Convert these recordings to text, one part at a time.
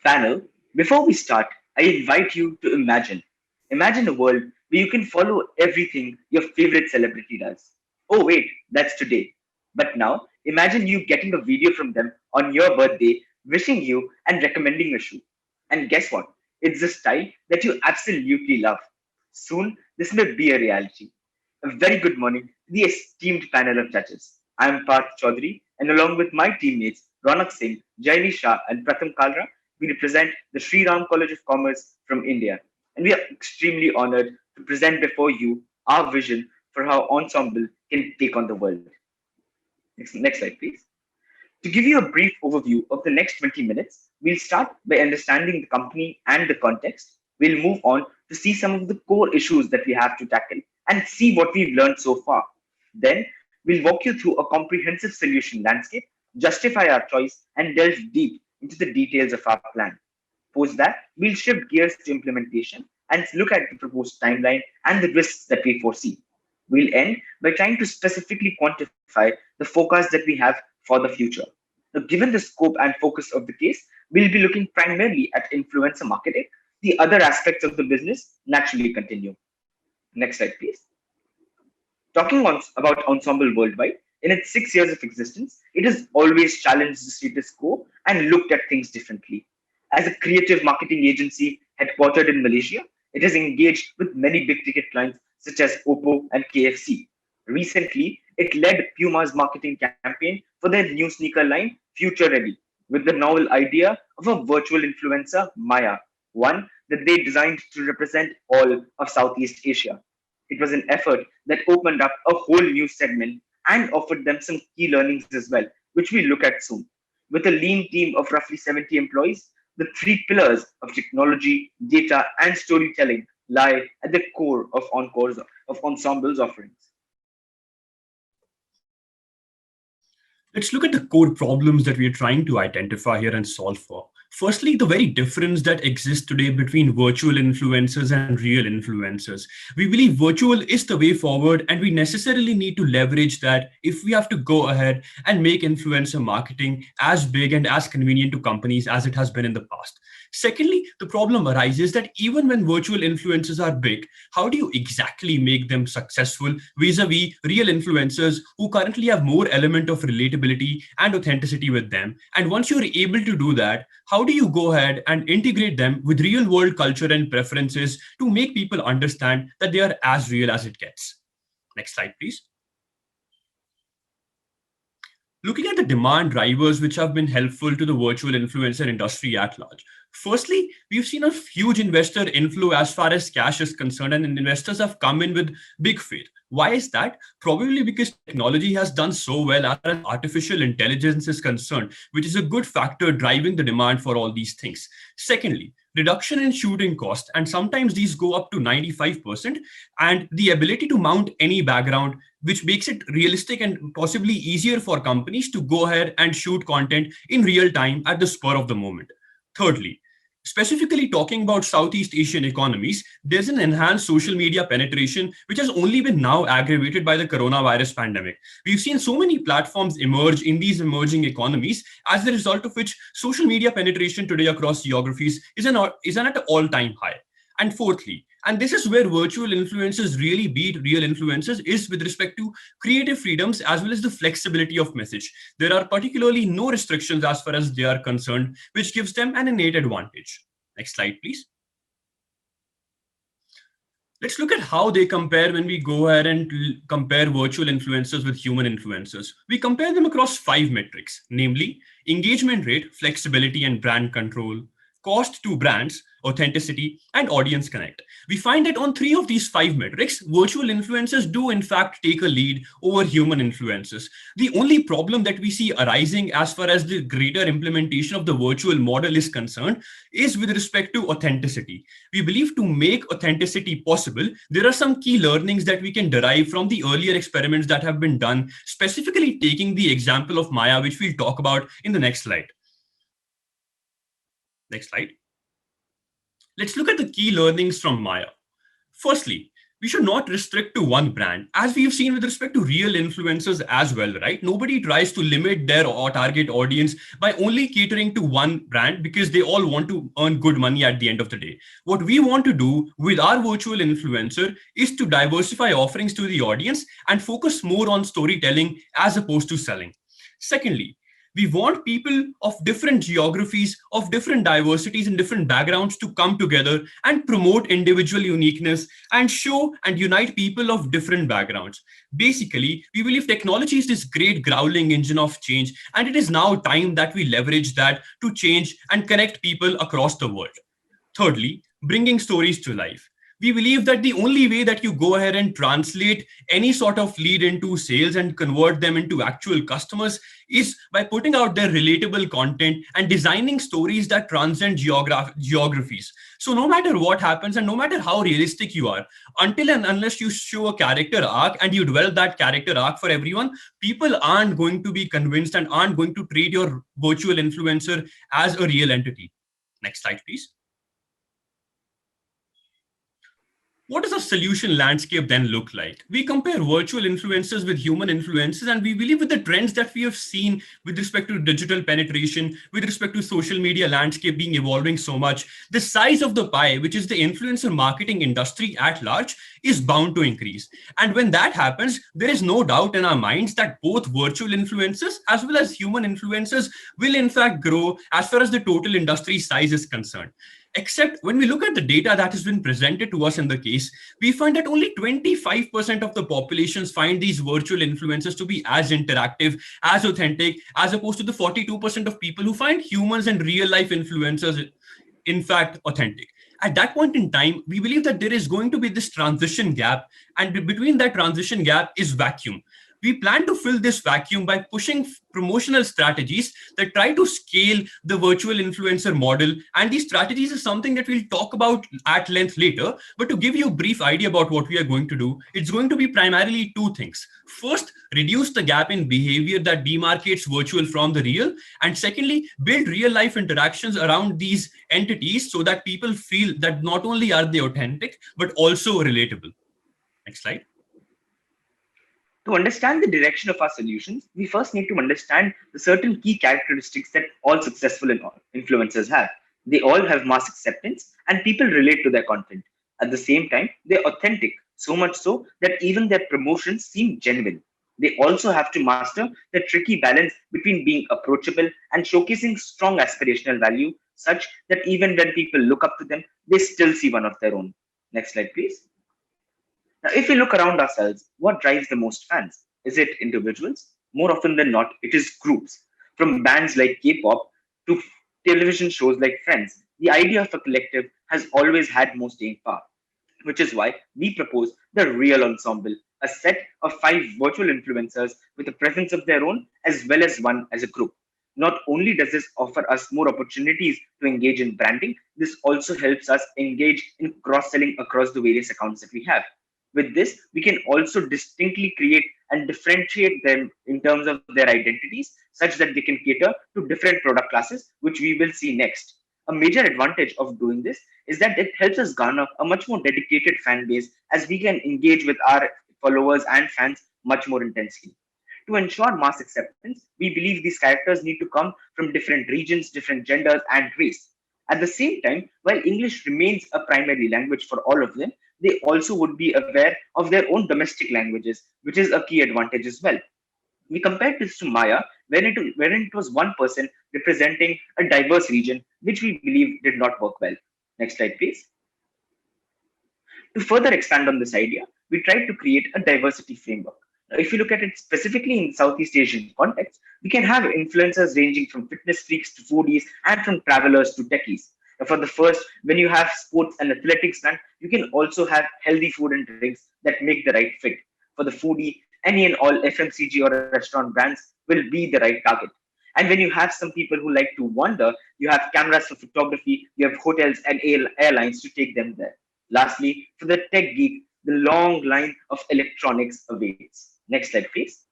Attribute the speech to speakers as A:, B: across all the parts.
A: Panel, before we start, I invite you to imagine. Imagine a world where you can follow everything your favorite celebrity does. Oh, wait, that's today. But now, imagine you getting a video from them on your birthday, wishing you and recommending a shoe. And guess what? It's the style that you absolutely love. Soon, this may be a reality. A very good morning to the esteemed panel of judges. I am Parth Chaudhary, and along with my teammates Ronak Singh, Jaini Shah, and Pratham Kalra, we represent the Shri College of Commerce from India. And we are extremely honored to present before you our vision for how Ensemble can take on the world. Next slide, please. To give you a brief overview of the next 20 minutes, we'll start by understanding the company and the context. We'll move on to see some of the core issues that we have to tackle and see what we've learned so far. Then, we'll walk you through a comprehensive solution landscape, justify our choice, and delve deep into the details of our plan. Post that, we'll shift gears to implementation and look at the proposed timeline and the risks that we foresee. We'll end by trying to specifically quantify the forecast that we have for the future. Now, given the scope and focus of the case, we'll be looking primarily at influencer marketing. The other aspects of the business naturally continue. Next slide, please. Talking about Ensemble worldwide, in its 6 years of existence, it has always challenged the status quo and looked at things differently. As a creative marketing agency headquartered in Malaysia, it has engaged with many big ticket clients such as Oppo and KFC. Recently, it led Puma's marketing campaign for their new sneaker line, Future Ready, with the novel idea of a virtual influencer, Maya, one that they designed to represent all of Southeast Asia. It was an effort that opened up a whole new segment and offered them some key learnings as well, which we'll look at soon. With a lean team of roughly 70 employees, the three pillars of technology, data, and storytelling lie at the core of Ensemble's offerings.
B: Let's look at the core problems that we are trying to identify here and solve for. Firstly, the very difference that exists today between virtual influencers and real influencers. We believe virtual is the way forward, and we necessarily need to leverage that if we have to go ahead and make influencer marketing as big and as convenient to companies as it has been in the past. Secondly, the problem arises that even when virtual influencers are big, how do you exactly make them successful vis-a-vis real influencers who currently have more element of relatability and authenticity with them? And once you're able to do that, how do you go ahead and integrate them with real world culture and preferences to make people understand that they are as real as it gets? Next slide, please. Looking at the demand drivers which have been helpful to the virtual influencer industry at large. Firstly, we've seen a huge investor inflow as far as cash is concerned, and investors have come in with big faith. Why is that? Probably because technology has done so well as far as artificial intelligence is concerned, which is a good factor driving the demand for all these things. Secondly, reduction in shooting cost, and sometimes these go up to 95%, and the ability to mount any background, which makes it realistic and possibly easier for companies to go ahead and shoot content in real time at the spur of the moment. Thirdly, specifically talking about Southeast Asian economies, there's an enhanced social media penetration, which has only been now aggravated by the coronavirus pandemic. We've seen so many platforms emerge in these emerging economies, as a result of which social media penetration today across geographies is at an all-time high. And fourthly, and this is where virtual influencers really beat real influencers, is with respect to creative freedoms as well as the flexibility of message. There are particularly no restrictions as far as they are concerned, which gives them an innate advantage. Next slide, please. Let's look at how they compare when we go ahead and compare virtual influencers with human influencers. We compare them across 5 metrics, namely engagement rate, flexibility and brand control, cost to brands, authenticity, and audience connect. We find that on 3 of these 5 metrics, virtual influencers do in fact take a lead over human influencers. The only problem that we see arising as far as the greater implementation of the virtual model is concerned is with respect to authenticity. We believe to make authenticity possible, there are some key learnings that we can derive from the earlier experiments that have been done, specifically taking the example of Maya, which we'll talk about in the next slide. Next slide. Let's look at the key learnings from Maya. Firstly, we should not restrict to one brand, as we've seen with respect to real influencers as well, right? Nobody tries to limit their or target audience by only catering to one brand because they all want to earn good money at the end of the day. What we want to do with our virtual influencer is to diversify offerings to the audience and focus more on storytelling as opposed to selling. Secondly, we want people of different geographies, of different diversities and different backgrounds to come together and promote individual uniqueness and show and unite people of different backgrounds. Basically, we believe technology is this great growling engine of change, and it is now time that we leverage that to change and connect people across the world. Thirdly, bringing stories to life. We believe that the only way that you go ahead and translate any sort of lead into sales and convert them into actual customers is by putting out their relatable content and designing stories that transcend geographies. So no matter what happens and no matter how realistic you are, until and unless you show a character arc and you develop that character arc for everyone, people aren't going to be convinced and aren't going to treat your virtual influencer as a real entity. Next slide, please. What does a solution landscape then look like? We compare virtual influencers with human influencers, and we believe with the trends that we have seen with respect to digital penetration, with respect to social media landscape being evolving so much, the size of the pie, which is the influencer marketing industry at large, is bound to increase. And when that happens, there is no doubt in our minds that both virtual influencers as well as human influencers will in fact grow as far as the total industry size is concerned. Except when we look at the data that has been presented to us in the case, we find that only 25% of the populations find these virtual influencers to be as interactive, as authentic, as opposed to the 42% of people who find humans and real life influencers, in fact, authentic. At that point in time, we believe that there is going to be this transition gap, and between that transition gap is vacuum. We plan to fill this vacuum by pushing promotional strategies that try to scale the virtual influencer model. And these strategies is something that we'll talk about at length later. But to give you a brief idea about what we are going to do, it's going to be primarily two things. First, reduce the gap in behavior that demarcates virtual from the real. And secondly, build real life interactions around these entities so that people feel that not only are they authentic, but also relatable. Next slide.
A: To understand the direction of our solutions, we first need to understand the certain key characteristics that all successful influencers have. They all have mass acceptance and people relate to their content. At the same time, they're authentic, so much so that even their promotions seem genuine. They also have to master the tricky balance between being approachable and showcasing strong aspirational value, such that even when people look up to them, they still see one of their own. Next slide, please. Now, if we look around ourselves, what drives the most fans? Is it individuals? More often than not, it is groups. From bands like K-pop to television shows like Friends, the idea of a collective has always had more staying power, which is why we propose the Real Ensemble, a set of 5 virtual influencers with a presence of their own as well as one as a group. Not only does this offer us more opportunities to engage in branding, this also helps us engage in cross-selling across the various accounts that we have. With this, we can also distinctly create and differentiate them in terms of their identities, such that they can cater to different product classes, which we will see next. A major advantage of doing this is that it helps us garner a much more dedicated fan base, as we can engage with our followers and fans much more intensely. To ensure mass acceptance, we believe these characters need to come from different regions, different genders, and race. At the same time, while English remains a primary language for all of them, they also would be aware of their own domestic languages, which is a key advantage as well. We compared this to Maya, wherein it was one person representing a diverse region, which we believe did not work well. Next slide, please. To further expand on this idea, we tried to create a diversity framework. Now, if you look at it specifically in Southeast Asian context, we can have influencers ranging from fitness freaks to foodies and from travelers to techies. Now, for the first, when you have sports and athletics brand, you can also have healthy food and drinks that make the right fit. For the foodie, any and all FMCG or restaurant brands will be the right target. And when you have some people who like to wander, you have cameras for photography, you have hotels and airlines to take them there. Lastly, for the tech geek, the long line of electronics awaits. Next slide, please.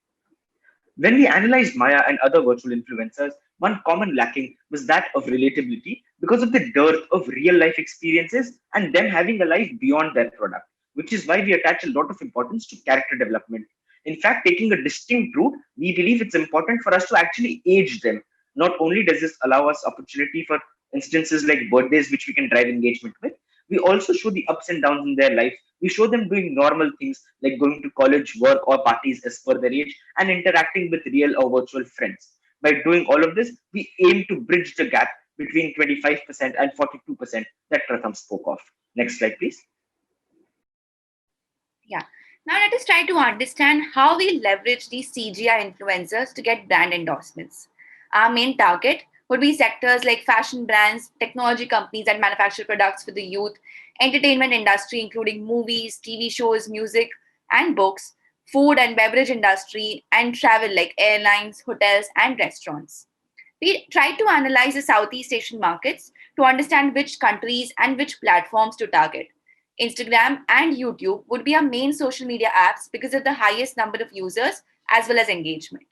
A: When we analyzed Maya and other virtual influencers, one common lacking was that of relatability because of the dearth of real life experiences and them having a life beyond their product, which is why we attach a lot of importance to character development. In fact, taking a distinct route, we believe it's important for us to actually age them. Not only does this allow us opportunity for instances like birthdays, which we can drive engagement with, we also show the ups and downs in their life. We show them doing normal things like going to college, work, or parties as per their age, and interacting with real or virtual friends. By doing all of this, we aim to bridge the gap between 25% and 42% that Pratham spoke of. Next slide, please.
C: Yeah. Now let us try to understand how we leverage these CGI influencers to get brand endorsements. Our main target would be sectors like fashion brands, technology companies that manufacture products for the youth, entertainment industry including movies, TV shows, music, and books, food and beverage industry, and travel like airlines, hotels, and restaurants. We tried to analyze the Southeast Asian markets to understand which countries and which platforms to target. Instagram and YouTube would be our main social media apps because of the highest number of users as well as engagement.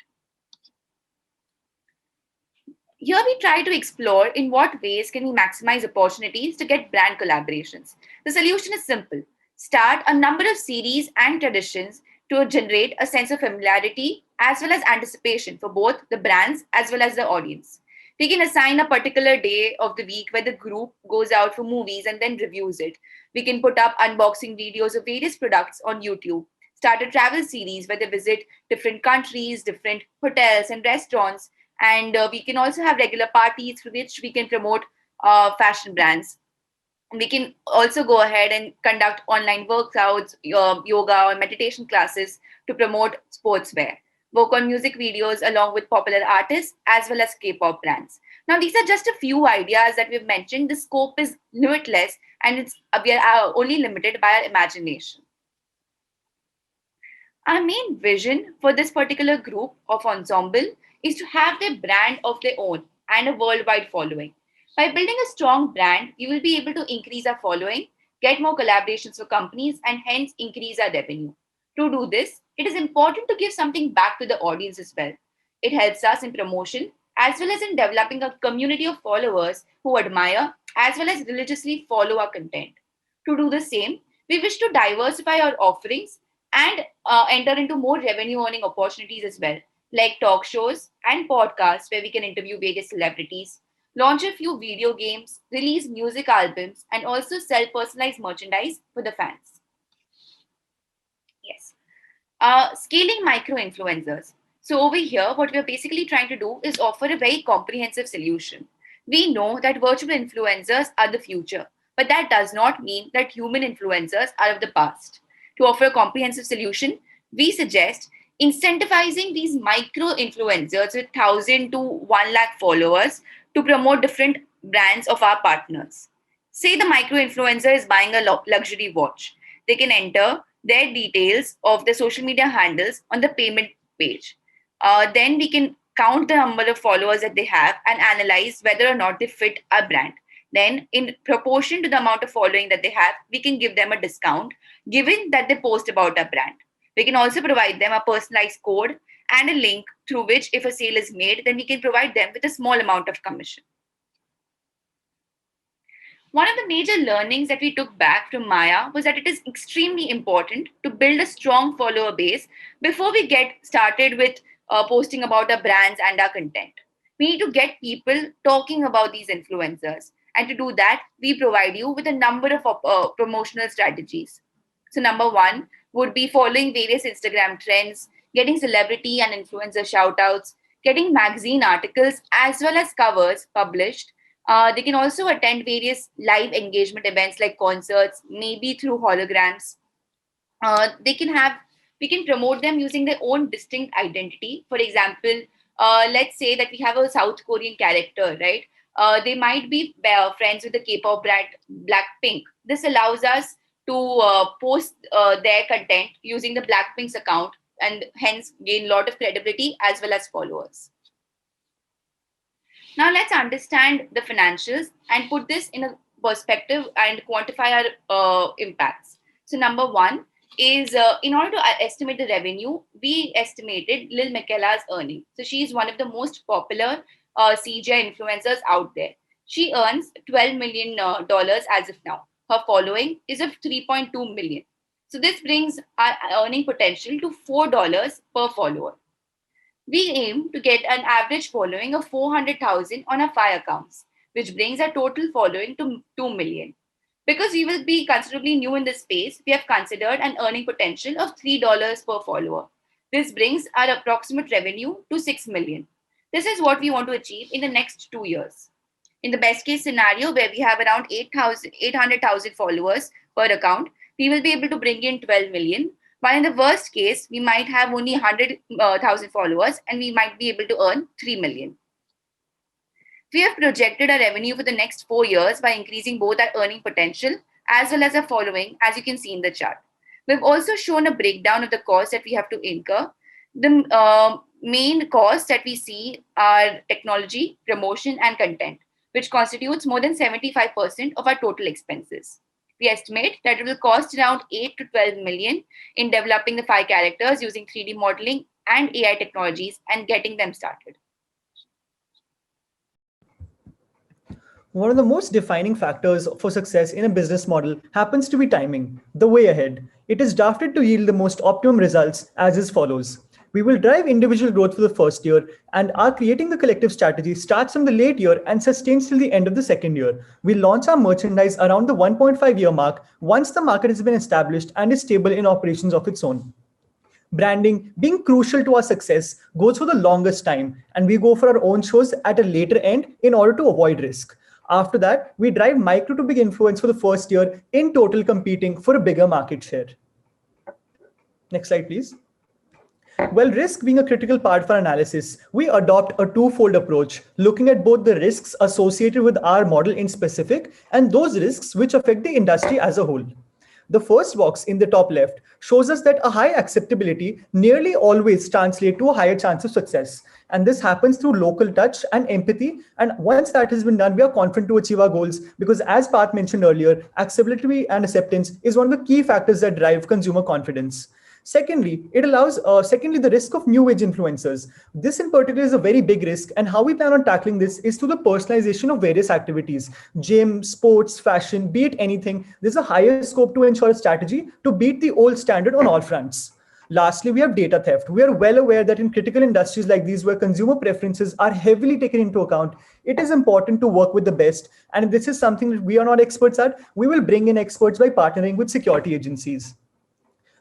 C: Here we try to explore in what ways can we maximize opportunities to get brand collaborations. The solution is simple. Start a number of series and traditions to generate a sense of familiarity as well as anticipation for both the brands as well as the audience. We can assign a particular day of the week where the group goes out for movies and then reviews it. We can put up unboxing videos of various products on YouTube, start a travel series where they visit different countries, different hotels and restaurants, and we can also have regular parties through which we can promote fashion brands. We can also go ahead and conduct online workouts, yoga or meditation classes to promote sportswear. Work on music videos along with popular artists as well as K-pop brands. Now, these are just a few ideas that we've mentioned. The scope is limitless and we are only limited by our imagination. Our main vision for this particular group of ensemble is to have their brand of their own and a worldwide following. By building a strong brand, we will be able to increase our following, get more collaborations for companies, and hence increase our revenue. To do this, it is important to give something back to the audience as well. It helps us in promotion as well as in developing a community of followers who admire as well as religiously follow our content. To do the same, we wish to diversify our offerings and enter into more revenue earning opportunities as well, like talk shows and podcasts where we can interview various celebrities, launch a few video games, release music albums, and also sell personalized merchandise for the fans. Yes. Scaling micro influencers. So, over here, what we're basically trying to do is offer a very comprehensive solution. We know that virtual influencers are the future, but that does not mean that human influencers are of the past. To offer a comprehensive solution, we suggest incentivizing these micro influencers with 1,000 to 1 lakh followers to promote different brands of our partners. Say the micro influencer is buying a luxury watch. They can enter their details of the social media handles on the payment page. Then we can count the number of followers that they have and analyze whether or not they fit our brand. Then, in proportion to the amount of following that they have, we can give them a discount given that they post about our brand. We can also provide them a personalized code and a link through which, if a sale is made, then we can provide them with a small amount of commission. One of the major learnings that we took back from Maya was that it is extremely important to build a strong follower base before we get started with posting about our brands and our content. We need to get people talking about these influencers. And to do that, we provide you with a number of promotional strategies. So, number one would be following various Instagram trends, getting celebrity and influencer shoutouts, getting magazine articles as well as covers published. They can also attend various live engagement events like concerts, maybe through holograms. They can have We can promote them using their own distinct identity. For example, let's say that we have a South Korean character, right? They might be friends with the K-pop brand Blackpink. This allows us to post their content using the Blackpink's account and hence gain a lot of credibility as well as followers. Now let's understand the financials and put this in a perspective and quantify our impacts. So number one is in order to estimate the revenue, we estimated Lil Miquela's earning. So she is one of the most popular CGI influencers out there. She earns $12 million as of now. Her following is of 3.2 million. So this brings our earning potential to $4 per follower. We aim to get an average following of 400,000 on our 5 accounts, which brings our total following to 2 million. Because we will be considerably new in this space, we have considered an earning potential of $3 per follower. This brings our approximate revenue to 6 million. This is what we want to achieve in the next 2 years. In the best case scenario, where we have around 800,000 followers per account, we will be able to bring in 12 million. While in the worst case, we might have only 100,000 followers and we might be able to earn 3 million. We have projected our revenue for the next 4 years by increasing both our earning potential as well as our following, as you can see in the chart. We've also shown a breakdown of the costs that we have to incur. The main costs that we see are technology, promotion, and content, which constitutes more than 75% of our total expenses. We estimate that it will cost around 8 to 12 million in developing the 5 characters using 3D modeling and AI technologies and getting them started.
D: One of the most defining factors for success in a business model happens to be timing, the way ahead. It is drafted to yield the most optimum results as is follows. We will drive individual growth for the first year, and our creating the collective strategy starts from the late year and sustains till the end of the second year. We launch our merchandise around the 1.5 year mark once the market has been established and is stable in operations of its own. Branding, being crucial to our success, goes for the longest time, and we go for our own shows at a later end in order to avoid risk. After that, we drive micro to big influence for the first year, in total competing for a bigger market share. Next slide, please. Well, risk being a critical part for analysis, we adopt a twofold approach, looking at both the risks associated with our model in specific and those risks which affect the industry as a whole. The first box in the top left shows us that a high acceptability nearly always translates to a higher chance of success. And this happens through local touch and empathy. And once that has been done, we are confident to achieve our goals because, as Parth mentioned earlier, acceptability and acceptance is one of the key factors that drive consumer confidence. Secondly, the risk of new age influencers. This in particular is a very big risk, and how we plan on tackling this is through the personalization of various activities, gym, sports, fashion, be it anything. There's a higher scope to ensure a strategy to beat the old standard on all fronts. Lastly, we have data theft. We are well aware that in critical industries like these, where consumer preferences are heavily taken into account, it is important to work with the best. And if this is something that we are not experts at, we will bring in experts by partnering with security agencies.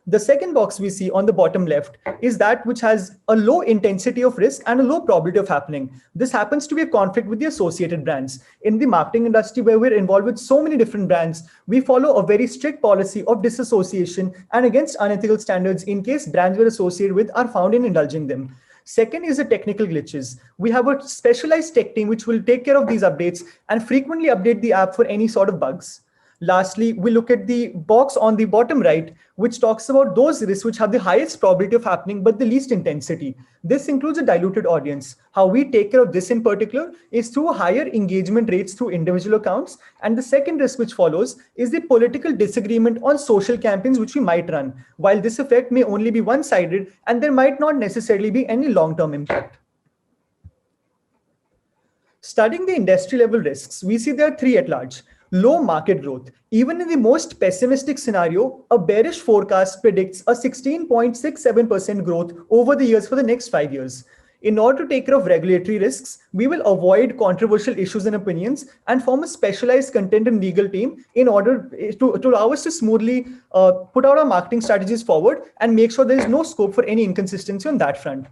D: The second box we see on the bottom left is that which has a low intensity of risk and a low probability of happening. This happens to be a conflict with the associated brands. In the marketing industry, where we're involved with so many different brands, we follow a very strict policy of disassociation and against unethical standards in case brands we're associated with are found in indulging them. Second is the technical glitches. We have a specialized tech team which will take care of these updates and frequently update the app for any sort of bugs. Lastly, we look at the box on the bottom right, which talks about those risks which have the highest probability of happening but the least intensity. This includes a diluted audience. How we take care of this in particular is through higher engagement rates through individual accounts. And the second risk which follows is the political disagreement on social campaigns which we might run. While this effect may only be one-sided and there might not necessarily be any long-term impact. Studying the industry level risks, we see there are 3 at large. Low market growth. Even in the most pessimistic scenario, a bearish forecast predicts a 16.67% growth over the years for the next 5 years. In order to take care of regulatory risks, we will avoid controversial issues and opinions and form a specialized content and legal team in order to allow us to smoothly put out our marketing strategies forward and make sure there is no scope for any inconsistency on that front.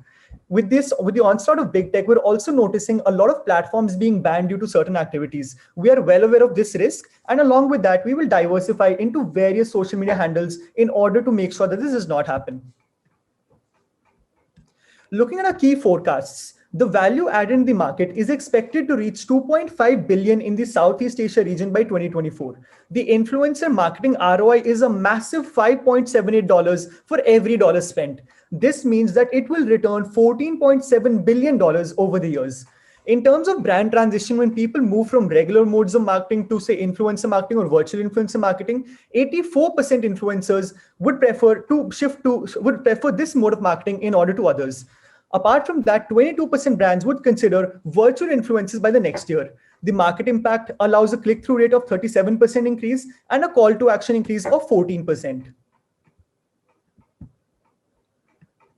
D: With the onslaught of big tech, we're also noticing a lot of platforms being banned due to certain activities. We are well aware of this risk, and along with that, we will diversify into various social media handles in order to make sure that this does not happen. Looking at our key forecasts, the value added in the market is expected to reach 2.5 billion in the Southeast Asia region by 2024. The influencer marketing ROI is a massive $5.78 for every dollar spent. This means that it will return $14.7 billion over the years. In terms of brand transition, when people move from regular modes of marketing to, say, influencer marketing or virtual influencer marketing, 84% influencers would prefer this mode of marketing in order to others. Apart from that, 22% brands would consider virtual influencers by the next year. The market impact allows a click-through rate of 37% increase and a call to action increase of 14%.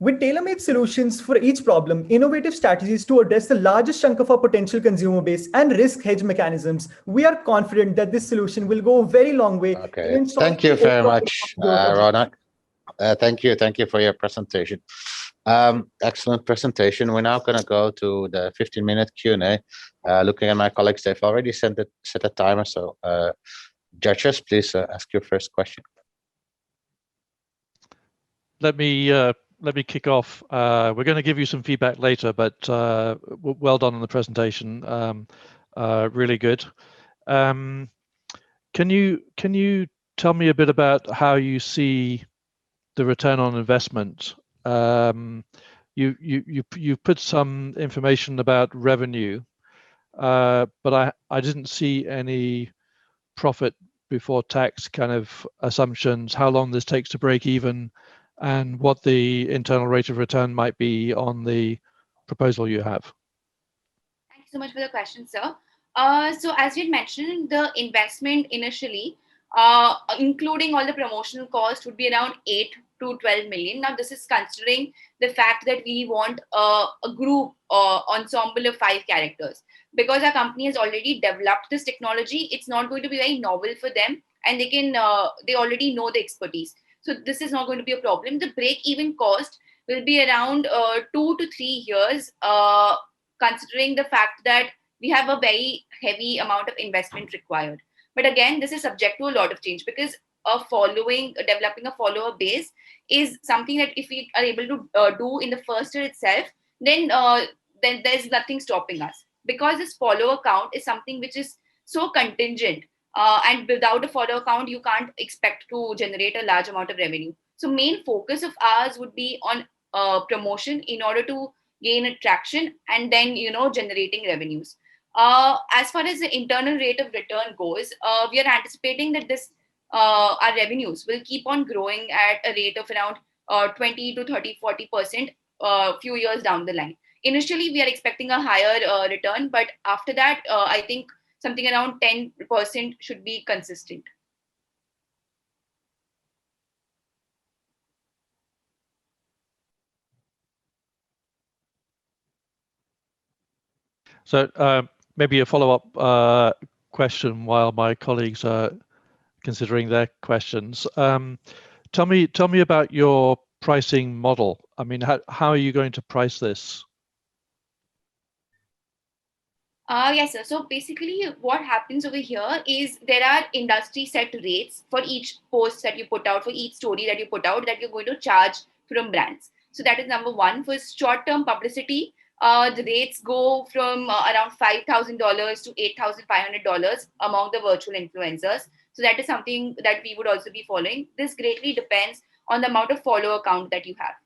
D: With tailor-made solutions for each problem, innovative strategies to address the largest chunk of our potential consumer base, and risk hedge mechanisms, we are confident that this solution will go a very long way.
E: Okay, thank you very much, Ronak. Thank you for your presentation. Excellent presentation. We're now going to go to the 15-minute Q&A. Looking at my colleagues, they've already set a timer. So, judges, please ask your first question.
F: Let me kick off. We're going to give you some feedback later, but well done on the presentation. Really good. Can you tell me a bit about how you see the return on investment? You put some information about revenue, but I didn't see any profit before tax kind of assumptions, how long this takes to break even, and what the internal rate of return might be on the proposal you have.
C: Thank you so much for the question, sir. So as you had mentioned, the investment initially, including all the promotional cost, would be around 8 to 12 million. Now, this is considering the fact that we want a group ensemble of 5 characters. Because our company has already developed this technology, it's not going to be very novel for them, and they already know the expertise. So this is not going to be a problem. The break-even cost will be around 2 to 3 years, considering the fact that we have a very heavy amount of investment required. But again, this is subject to a lot of change, because developing a follower base is something that if we are able to do in the first year itself, then there's nothing stopping us. Because this follower count is something which is so contingent, and without a follower count, you can't expect to generate a large amount of revenue. So main focus of ours would be on promotion in order to gain attraction and then, generating revenues. As far as the internal rate of return goes, we are anticipating that our revenues will keep on growing at a rate of around 20 to 40% few years down the line. Initially, we are expecting a higher return, but after that, I think something around 10% should be consistent.
F: So maybe a follow-up question while my colleagues are considering their questions. Tell me about your pricing model. I mean, how are you going to price this?
C: Yes, sir. So basically what happens over here is there are industry set rates for each post that you put out, for each story that you put out, that you're going to charge from brands. So that is number one. For short-term publicity, the rates go from around $5,000 to $8,500 among the virtual influencers. So that is something that we would also be following. This greatly depends on the amount of follower count that you have.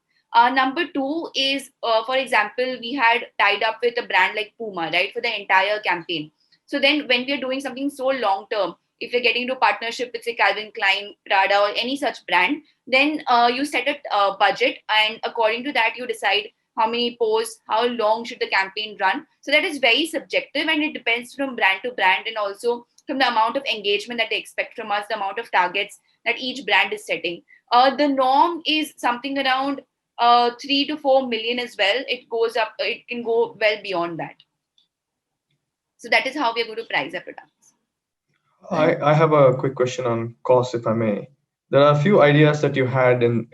C: Number two is, for example, we had tied up with a brand like Puma, right, for the entire campaign. So then when we are doing something so long term, if you're getting into partnership with, say, Calvin Klein, Prada, or any such brand, then you set a budget, and according to that, you decide how many posts, how long should the campaign run. So that is very subjective, and it depends from brand to brand, and also from the amount of engagement that they expect from us, the amount of targets that each brand is setting. The norm is something around 3 to 4 million as well. It goes up, it can go well beyond that. So that is how we are going to price our products.
G: I have a quick question on cost, if I may. There are a few ideas that you had in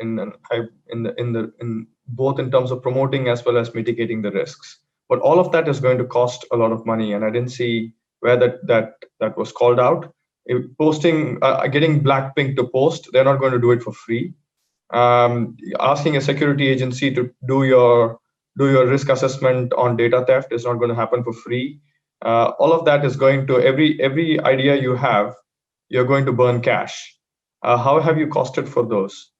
G: both in terms of promoting as well as mitigating the risks. But all of that is going to cost a lot of money, and I didn't see where that was called out. Posting, getting Blackpink to post, they're not going to do it for free. Asking a security agency to do your risk assessment on data theft is not going to happen for free. All of that is going to, every idea you have, you're going to burn cash. How have you costed for those?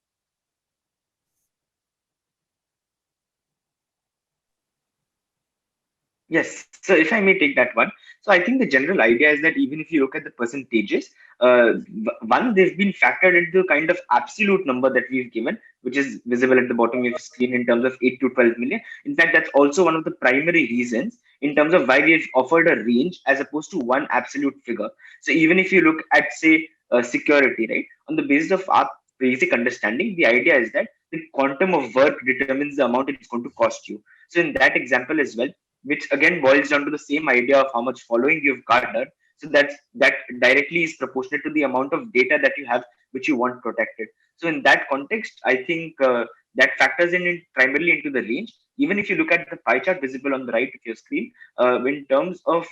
A: Yes, so if I may take that one. So I think the general idea is that even if you look at the percentages, one, they've been factored into the kind of absolute number that we've given, which is visible at the bottom of the screen in terms of 8 to 12 million. In fact, that's also one of the primary reasons in terms of why we've offered a range as opposed to one absolute figure. So even if you look at, say, security, right, on the basis of our basic understanding, the idea is that the quantum of work determines the amount it's going to cost you. So in that example as well, which again boils down to the same idea of how much following you've garnered. So that directly is proportionate to the amount of data that you have, which you want protected. So in that context, I think that factors in primarily into the range. Even if you look at the pie chart visible on the right of your screen, in terms of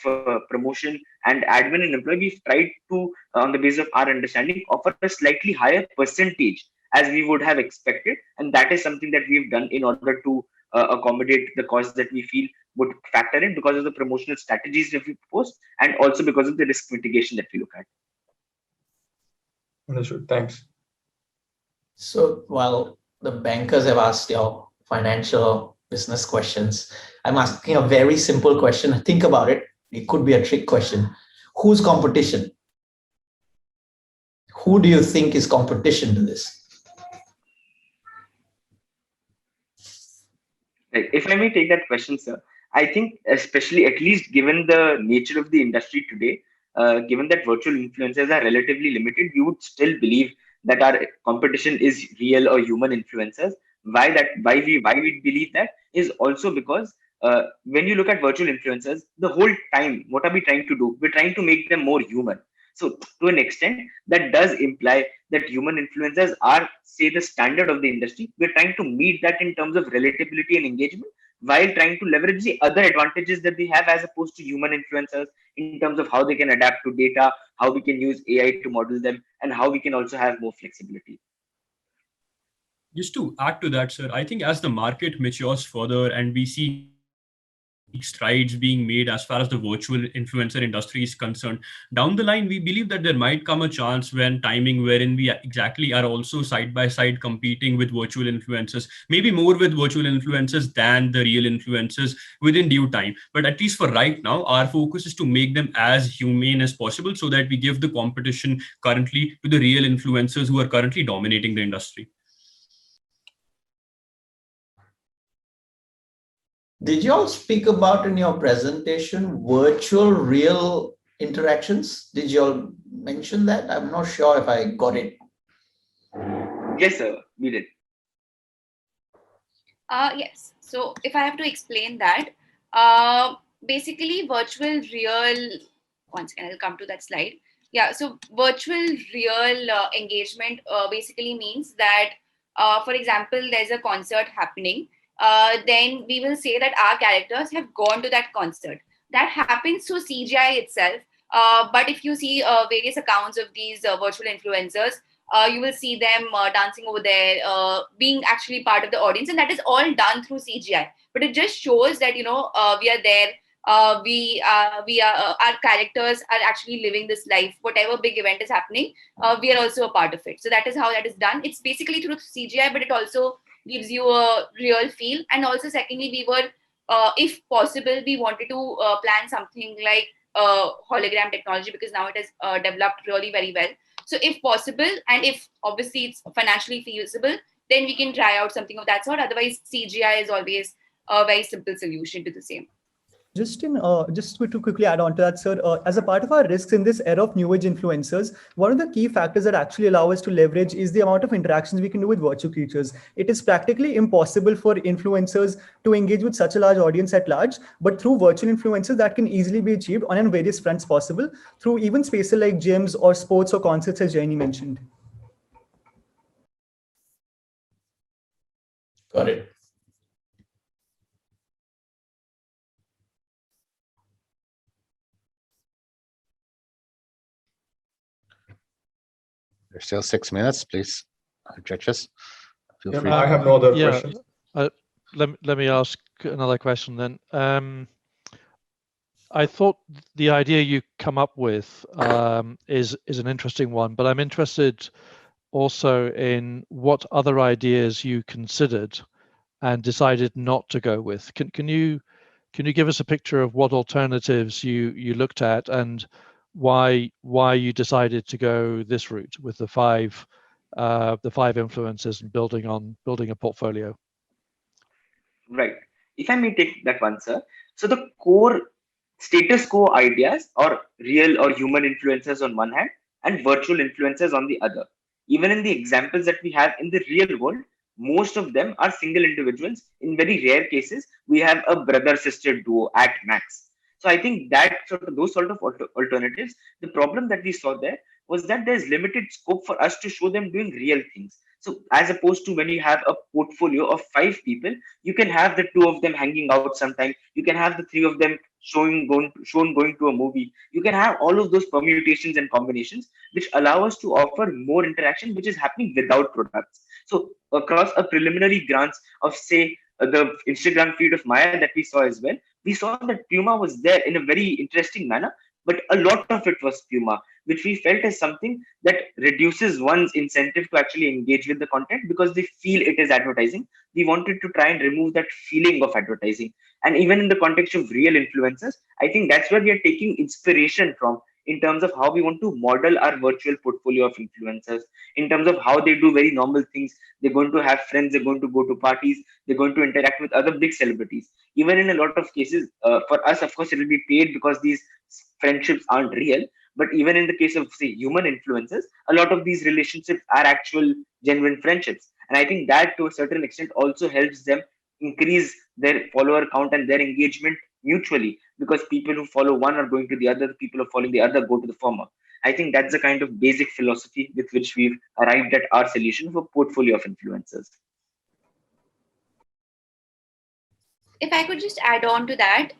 A: promotion and admin and employee, we've tried to, on the basis of our understanding, offer a slightly higher percentage as we would have expected, and that is something that we've done in order to accommodate the costs that we feel would factor in because of the promotional strategies that we propose, and also because of the risk mitigation that we look at.
G: Understood. Thanks.
H: So while the bankers have asked your financial business questions, I'm asking a very simple question. Think about it. It could be a trick question. Who's competition? Who do you think is competition to this?
A: Right. If I may take that question, sir, I think especially, at least given the nature of the industry today, given that virtual influencers are relatively limited, we would still believe that our competition is real or human influencers. Why we believe that is also because when you look at virtual influencers, the whole time, what are we trying to do? We're trying to make them more human. So to an extent, that does imply that human influencers are, say, the standard of the industry. We're trying to meet that in terms of relatability and engagement, while trying to leverage the other advantages that they have as opposed to human influencers in terms of how they can adapt to data, how we can use AI to model them, and how we can also have more flexibility.
B: Just to add to that, sir, I think as the market matures further and we see strides being made as far as the virtual influencer industry is concerned, down the line, we believe that there might come a chance when timing wherein we exactly are also side by side competing with virtual influencers, maybe more with virtual influencers than the real influencers within due time. But at least for right now, our focus is to make them as humane as possible so that we give the competition currently to the real influencers who are currently dominating the industry.
H: Did you all speak about in your presentation virtual real interactions? Did you all mention that? I'm not sure if I got it.
A: Yes, sir, we did.
C: Yes. So if I have to explain that, basically virtual real, once again, I'll come to that slide. Yeah, so virtual real engagement basically means that, for example, there's a concert happening. Then we will say that our characters have gone to that concert. That happens through CGI itself. But if you see various accounts of these virtual influencers, you will see them dancing over there, being actually part of the audience, and that is all done through CGI. But it just shows that we are there. Our characters are actually living this life. Whatever big event is happening, we are also a part of it. So that is how that is done. It's basically through CGI, but it also gives you a real feel. And also, secondly, we were, if possible, we wanted to plan something like hologram technology, because now it has developed really very well. So if possible, and if obviously it's financially feasible, then we can try out something of that sort. Otherwise, CGI is always a very simple solution to the same.
D: Just to quickly add on to that, sir, as a part of our risks in this era of new age influencers, one of the key factors that actually allow us to leverage is the amount of interactions we can do with virtual creatures. It is practically impossible for influencers to engage with such a large audience at large, but through virtual influencers, that can easily be achieved on various fronts possible, through even spaces like gyms or sports or concerts, as Jaini mentioned.
H: Got it.
E: There's still 6 minutes, please. Judges, feel free.
G: I have no other questions.
F: Let me ask another question then. I thought the idea you come up with is an interesting one, but I'm interested also in what other ideas you considered and decided not to go with. Can you give us a picture of what alternatives you looked at and why you decided to go this route with the five influencers and building a portfolio?
A: Right. If I may take that one, sir. So the core status quo ideas are real or human influencers on one hand and virtual influencers on the other. Even in the examples that we have in the real world, most of them are single individuals. In very rare cases, we have a brother-sister duo at max. So I think that those sort of alternatives, the problem that we saw there was that there's limited scope for us to show them doing real things. So as opposed to when you have a portfolio of 5 people, you can have the two of them hanging out sometime. You can have the three of them shown going to a movie. You can have all of those permutations and combinations, which allow us to offer more interaction, which is happening without products. So across a preliminary glance of say the Instagram feed of Maya that we saw as well, we saw that Puma was there in a very interesting manner, but a lot of it was Puma, which we felt as something that reduces one's incentive to actually engage with the content because they feel it is advertising. We wanted to try and remove that feeling of advertising. And even in the context of real influencers, I think that's where we are taking inspiration from in terms of how we want to model our virtual portfolio of influencers, in terms of how they do very normal things. They're going to have friends, they're going to go to parties, they're going to interact with other big celebrities. Even in a lot of cases, for us, of course, it will be paid because these friendships aren't real. But even in the case of, say, human influencers, a lot of these relationships are actual, genuine friendships. And I think that to a certain extent also helps them increase their follower count and their engagement mutually, because people who follow one are going to the other, the people who follow the other go to the former. I think that's the kind of basic philosophy with which we've arrived at our solution for portfolio of influencers.
C: If I could just add on to that,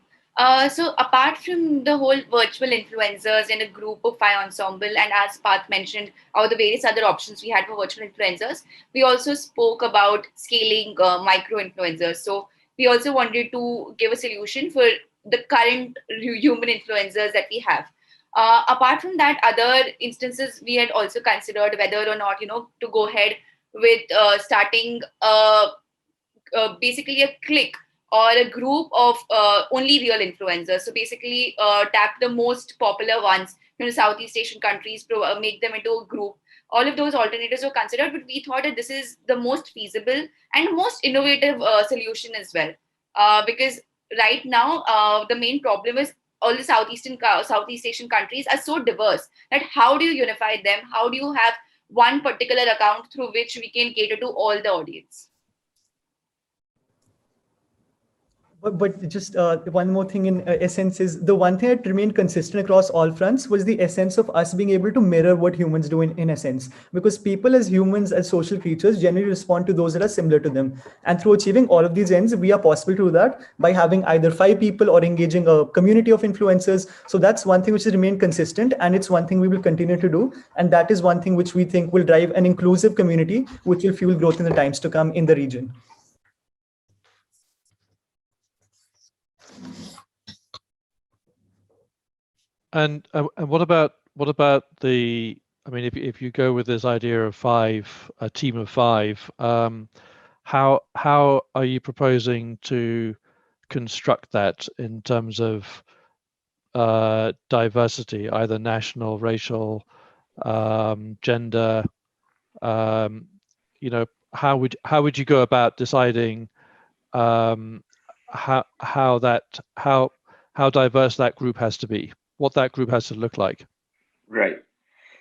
C: so apart from the whole virtual influencers in a group of 5 ensemble, and as Path mentioned, all the various other options we had for virtual influencers, we also spoke about scaling micro influencers. So we also wanted to give a solution for the current human influencers that we have. Apart from that, other instances we had also considered whether or not, to go ahead with starting basically a clique or a group of only real influencers. So basically tap the most popular ones, Southeast Asian countries, make them into a group. All of those alternatives were considered, but we thought that this is the most feasible and most innovative solution as well. Because right now, the main problem is all the Southeast Asian countries are so diverse that how do you unify them? How do you have one particular account through which we can cater to all the audience?
D: But just one more thing in essence is the one thing that remained consistent across all fronts was the essence of us being able to mirror what humans do in essence. Because people as humans, as social creatures, generally respond to those that are similar to them. And through achieving all of these ends, we are possible to do that by having either 5 people or engaging a community of influencers. So that's one thing which has remained consistent, and it's one thing we will continue to do. And that is one thing which we think will drive an inclusive community, which will fuel growth in the times to come in the region.
F: And what about the? I mean, if you go with this idea of 5, a team of 5, how are you proposing to construct that in terms of diversity, either national, racial, gender? How would you go about deciding how diverse that group has to be? What that group has to look like.
A: Right.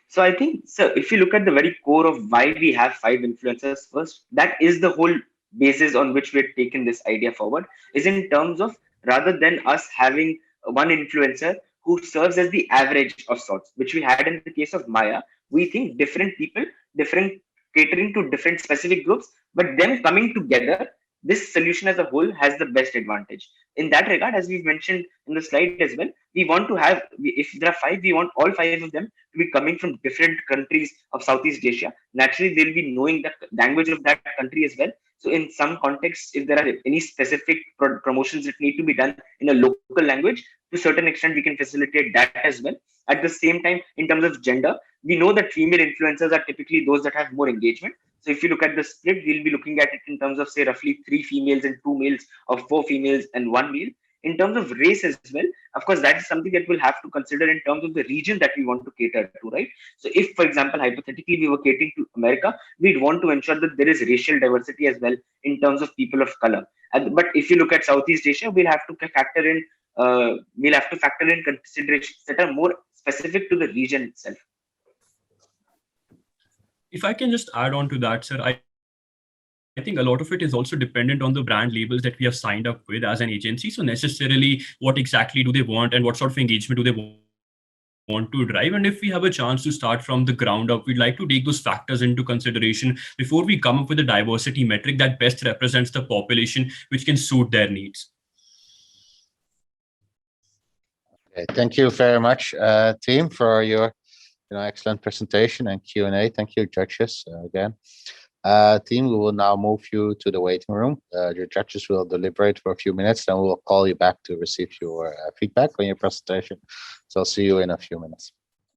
A: So I think, so if you look at the very core of why we have 5 influencers first, that is the whole basis on which we have taken this idea forward, is in terms of rather than us having one influencer who serves as the average of sorts, which we had in the case of Maya, we think different people, different catering to different specific groups, but them coming together, this solution as a whole has the best advantage. In that regard, as we've mentioned in the slide as well, we want to have, if there are 5, we want all 5 of them to be coming from different countries of Southeast Asia. Naturally, they'll be knowing the language of that country as well. So in some contexts, if there are any specific promotions that need to be done in a local language, to a certain extent, we can facilitate that as well. At the same time, in terms of gender, we know that female influencers are typically those that have more engagement. So if you look at the split, we'll be looking at it in terms of, say, roughly 3 females and 2 males, or 4 females and 1 male. In terms of race as well, of course, that is something that we'll have to consider in terms of the region that we want to cater to, right? So if, for example, hypothetically, we were catering to America, we'd want to ensure that there is racial diversity as well in terms of people of color. But if you look at Southeast Asia, we'll have to factor in considerations that are more specific to the region itself.
B: If I can just add on to that, sir, I think a lot of it is also dependent on the brand labels that we have signed up with as an agency. So necessarily, what exactly do they want and what sort of engagement do they want to drive? And if we have a chance to start from the ground up, we'd like to take those factors into consideration before we come up with a diversity metric that best represents the population, which can suit their needs.
E: Okay, thank you very much, team, for your excellent presentation and Q&A. Thank you, judges, again. Team, we will now move you to the waiting room. Your judges will deliberate for a few minutes, then we'll call you back to receive your feedback on your presentation. So I'll see you in a few minutes.